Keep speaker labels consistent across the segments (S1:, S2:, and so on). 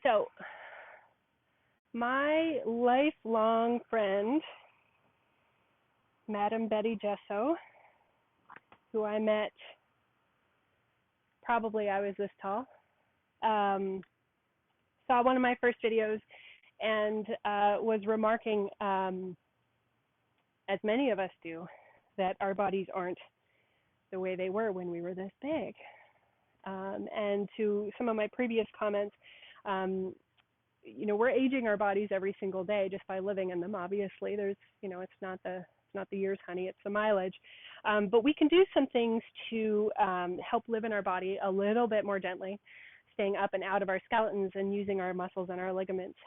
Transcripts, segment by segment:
S1: So, my lifelong friend, Madam Betty Jesso, who I met probably I was this tall, saw one of my first videos and was remarking, as many of us do, that our bodies aren't the way they were when we were this big. And to some of my previous comments, we're aging our bodies every single day just by living in them. Obviously, there's, it's not the years, honey, it's the mileage. But we can do some things to help live in our body a little bit more gently, staying up and out of our skeletons and using our muscles and our ligaments.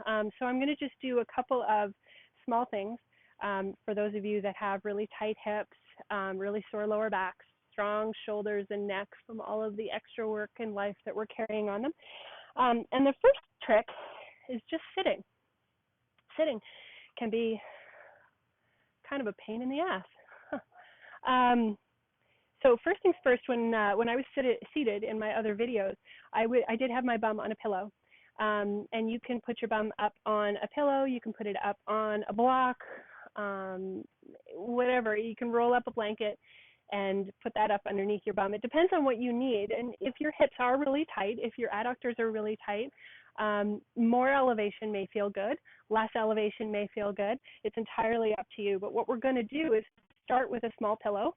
S1: So I'm going to just do a couple of small things for those of you that have really tight hips, really sore lower backs, strong shoulders and necks from all of the extra work in life that we're carrying on them. And the first trick is just sitting. Sitting can be kind of a pain in the ass. So first things first, when I was seated in my other videos, I did have my bum on a pillow. And you can put your bum up on a pillow, you can put it up on a block, whatever. You can roll up a blanket and put that up underneath your bum. It depends on what you need. And if your hips are really tight, if your adductors are really tight, more elevation may feel good, less elevation may feel good. It's entirely up to you. But what we're going to do is start with a small pillow,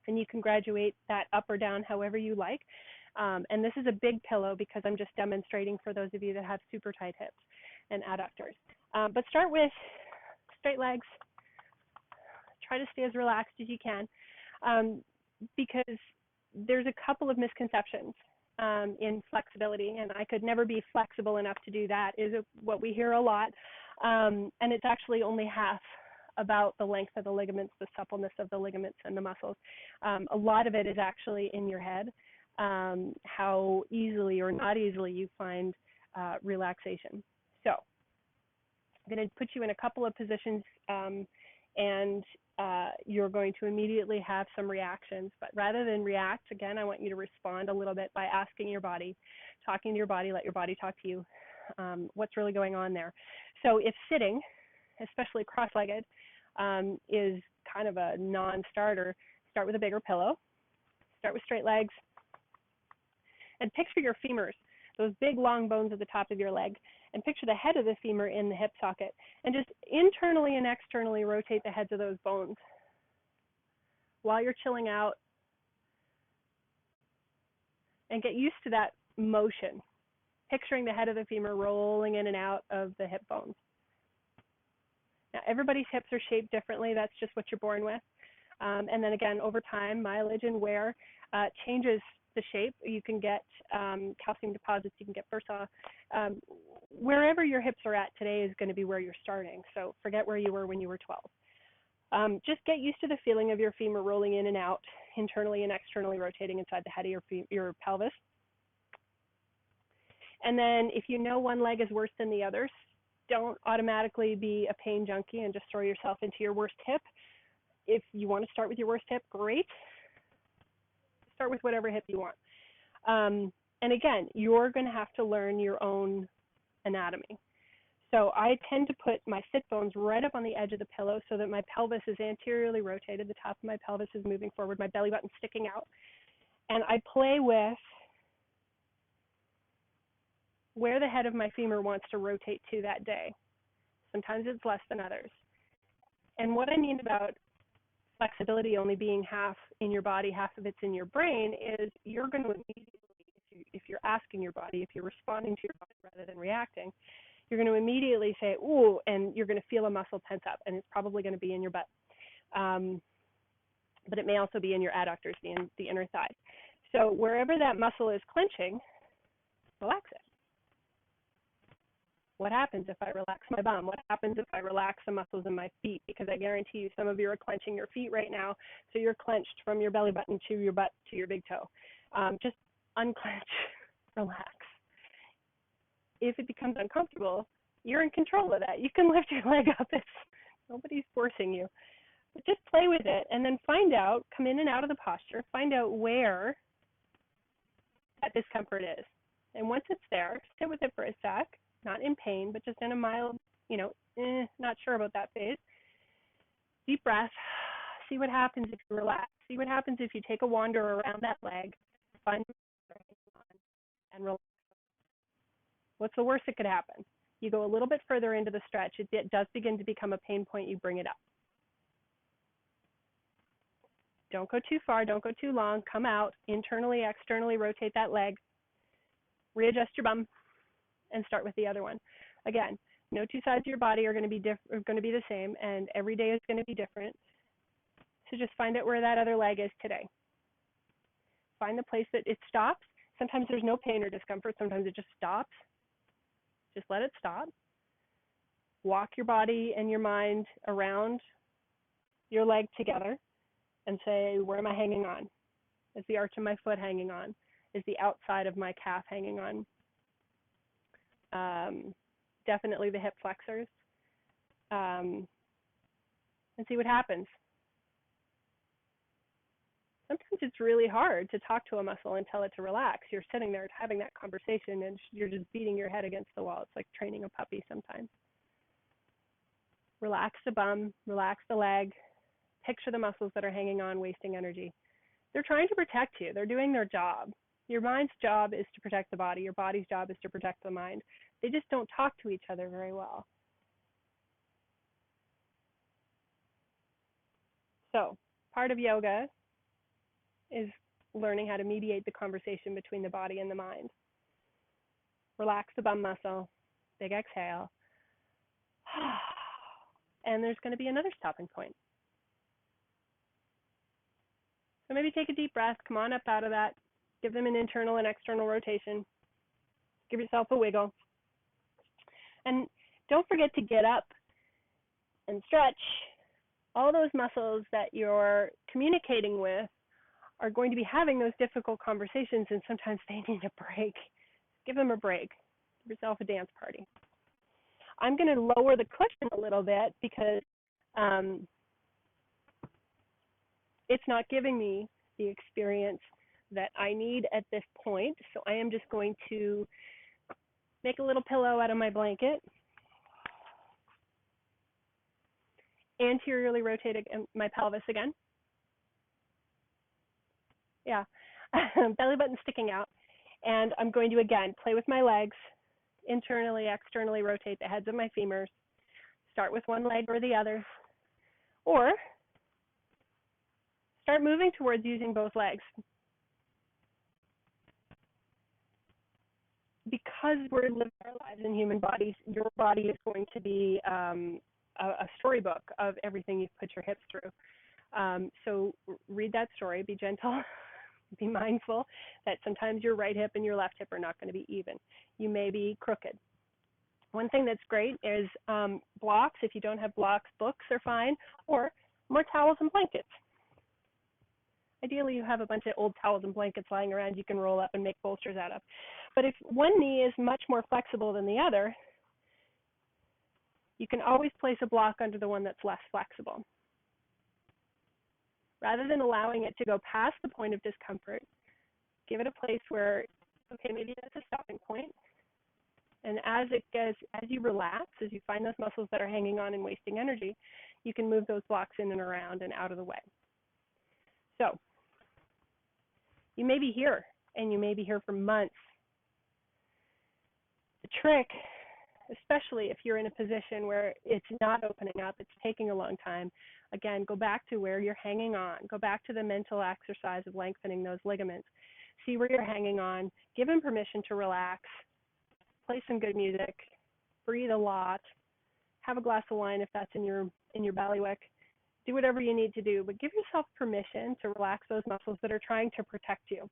S1: and you can graduate that up or down however you like. And this is a big pillow because I'm just demonstrating for those of you that have super tight hips and adductors. But start with straight legs. Try to stay as relaxed as you can, because there's a couple of misconceptions in flexibility, and I could never be flexible enough to do that, is what we hear a lot. And it's actually only half about the length of the ligaments, the suppleness of the ligaments and the muscles. A lot of it is actually in your head, how easily or not easily you find relaxation. So I'm going to put you in a couple of positions, and you're going to immediately have some reactions. But rather than react, again, I want you to respond a little bit by asking your body, talking to your body, let your body talk to you, what's really going on there. So if sitting, especially cross-legged, is kind of a non-starter, start with a bigger pillow, start with straight legs, and picture your femurs, those big long bones at the top of your leg, and picture the head of the femur in the hip socket, and just internally and externally rotate the heads of those bones while you're chilling out, and get used to that motion, picturing the head of the femur rolling in and out of the hip bones. Now, everybody's hips are shaped differently. That's just what you're born with. And then again, over time, mileage and wear changes the shape. You can get calcium deposits, you can get bursa. Wherever your hips are at today is going to be where you're starting. So forget where you were when you were 12. Just get used to the feeling of your femur rolling in and out, internally and externally rotating inside the head of your pelvis. And then if you know one leg is worse than the others, don't automatically be a pain junkie and just throw yourself into your worst hip. If you want to start with your worst hip, great. Start with whatever hip you want. And again, you're going to have to learn your own anatomy. So I tend to put my sit bones right up on the edge of the pillow so that my pelvis is anteriorly rotated, the top of my pelvis is moving forward, my belly button sticking out. And I play with where the head of my femur wants to rotate to that day. Sometimes it's less than others. And what I mean about flexibility only being half in your body, half of it's in your brain, is you're going to immediately, if you're asking your body, if you're responding to your body rather than reacting, you're going to immediately say, ooh, and you're going to feel a muscle tense up, and it's probably going to be in your butt. But it may also be in your adductors, the inner thighs. So wherever that muscle is clenching, relax it. What happens if I relax my bum? What happens if I relax the muscles in my feet? Because I guarantee you some of you are clenching your feet right now, so you're clenched from your belly button to your butt to your big toe. Just unclench, relax. If it becomes uncomfortable, you're in control of that. You can lift your leg up. Nobody's forcing you. But just play with it and then find out, come in and out of the posture, find out where that discomfort is. And once it's there, sit with it for a sec, not in pain, but just in a mild, not sure about that phase. Deep breath. See what happens if you relax. See what happens if you take a wander around that leg, find and relax. What's the worst that could happen? You go a little bit further into the stretch. It does begin to become a pain point. You bring it up. Don't go too far. Don't go too long. Come out. Internally, externally, rotate that leg. Readjust your bum and start with the other one. Again, no two sides of your body are going to be the same, and every day is going to be different. So just find out where that other leg is today. Find the place that it stops. Sometimes there's no pain or discomfort. Sometimes it just stops. Just let it stop. Walk your body and your mind around your leg together and say, where am I hanging on? Is the arch of my foot hanging on? Is the outside of my calf hanging on? Definitely the hip flexors. And see what happens. Sometimes it's really hard to talk to a muscle and tell it to relax. You're sitting there having that conversation and you're just beating your head against the wall. It's like training a puppy sometimes. Relax the bum, relax the leg, picture the muscles that are hanging on, wasting energy. They're trying to protect you. They're doing their job. Your mind's job is to protect the body. Your body's job is to protect the mind. They just don't talk to each other very well. So, part of yoga is learning how to mediate the conversation between the body and the mind. Relax the bum muscle, big exhale. And there's going to be another stopping point. So maybe take a deep breath, come on up out of that, give them an internal and external rotation, give yourself a wiggle. And don't forget to get up and stretch. All those muscles that you're communicating with are going to be having those difficult conversations, and sometimes they need a break. Give them a break. Give yourself a dance party. I'm going to lower the cushion a little bit because it's not giving me the experience that I need at this point. So I am just going to make a little pillow out of my blanket. Anteriorly rotate my pelvis again. Yeah, belly button sticking out. And I'm going to, again, play with my legs, internally, externally rotate the heads of my femurs. Start with one leg or the other. Or start moving towards using both legs. Because we're living our lives in human bodies, your body is going to be a storybook of everything you've put your hips through. So read that story, be gentle, be mindful that sometimes your right hip and your left hip are not going to be even. You may be crooked. One thing that's great is blocks. If you don't have blocks, books are fine, or more towels and blankets. Ideally, you have a bunch of old towels and blankets lying around you can roll up and make bolsters out of. But if one knee is much more flexible than the other, you can always place a block under the one that's less flexible. Rather than allowing it to go past the point of discomfort, give it a place where, okay, maybe that's a stopping point. And as you relax, as you find those muscles that are hanging on and wasting energy, you can move those blocks in and around and out of the way. So, you may be here, and you may be here for months. The trick, especially if you're in a position where it's not opening up, it's taking a long time, again, go back to where you're hanging on. Go back to the mental exercise of lengthening those ligaments. See where you're hanging on. Give them permission to relax. Play some good music. Breathe a lot. Have a glass of wine if that's in your ballywick. Do whatever you need to do, but give yourself permission to relax those muscles that are trying to protect you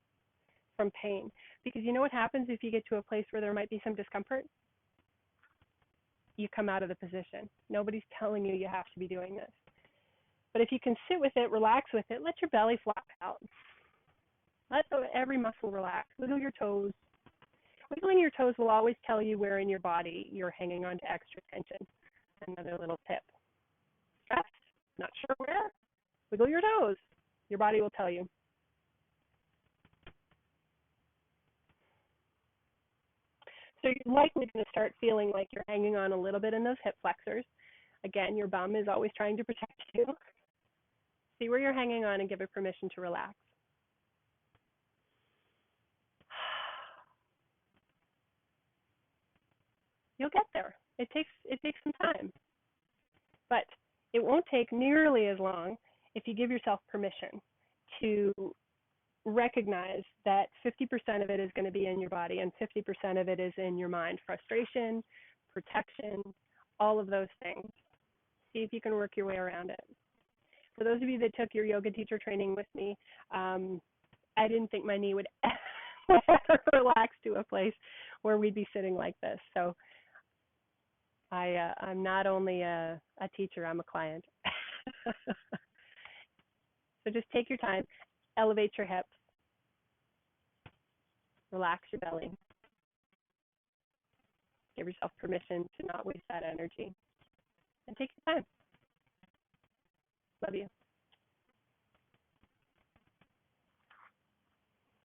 S1: from pain. Because you know what happens if you get to a place where there might be some discomfort? You come out of the position. Nobody's telling you you have to be doing this. But if you can sit with it, relax with it, let your belly flop out. Let every muscle relax. Wiggle your toes. Wiggling your toes will always tell you where in your body you're hanging on to extra tension. Another little tip. Stressed? Not sure where? Wiggle your toes. Your body will tell you. So you're likely going to start feeling like you're hanging on a little bit in those hip flexors. Again, your bum is always trying to protect you. See where you're hanging on and give it permission to relax. You'll get there. It takes some time, but it won't take nearly as long if you give yourself permission to recognize that 50% of it is going to be in your body and 50% of it is in your mind. Frustration, protection, all of those things. See if you can work your way around it. For those of you that took your yoga teacher training with me, I didn't think my knee would ever relax to a place where we'd be sitting like this. So I'm not only a teacher, I'm a client. So just take your time, elevate your hips, relax your belly, give yourself permission to not waste that energy, and take your time. Love you.